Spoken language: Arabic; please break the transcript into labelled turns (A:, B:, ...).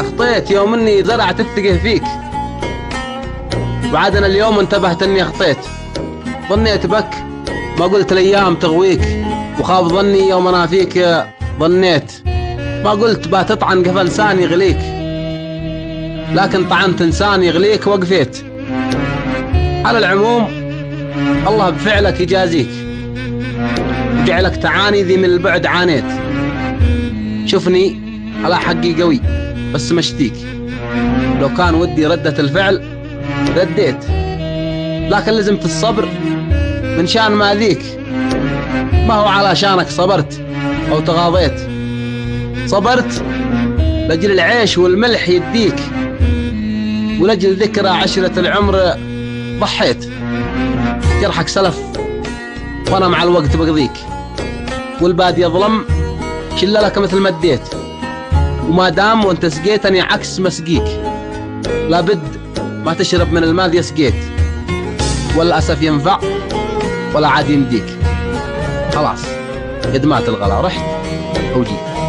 A: اخطيت يوم اني زرعت الثقة فيك، وعاد انا اليوم انتبهت اني اخطيت. ظنيت بك ما قلت الايام تغويك، وخاب ظني يوم انا فيك ظنيت. ما قلت تطعن قفا لسان يغليك، لكن طعنت انسان يغليك وقفيت. على العموم الله بفعلك يجازيك، وجعلك تعاني ذي من البعد عانيت. شوفني على حقي قوي بس مشتيك، لو كان ودي ردة الفعل رديت، لكن لزمت الصبر من شان ما ذيك. ما هو علشانك صبرت أو تغاضيت، صبرت لأجل العيش والملح يديك، ولأجل ذكرى عشرة العمر ضحيت. جرحك سلف وأنا مع الوقت بقضيك، والباد يظلم شللك مثل ما اديت. وما دام وانت سقيتني عكس ما سقيك، لابد ما تشرب من الماء ذي سقيت، والأسف ينفع ولا عاد يمديك. خلاص قد مات الغلا، رحت وجيت.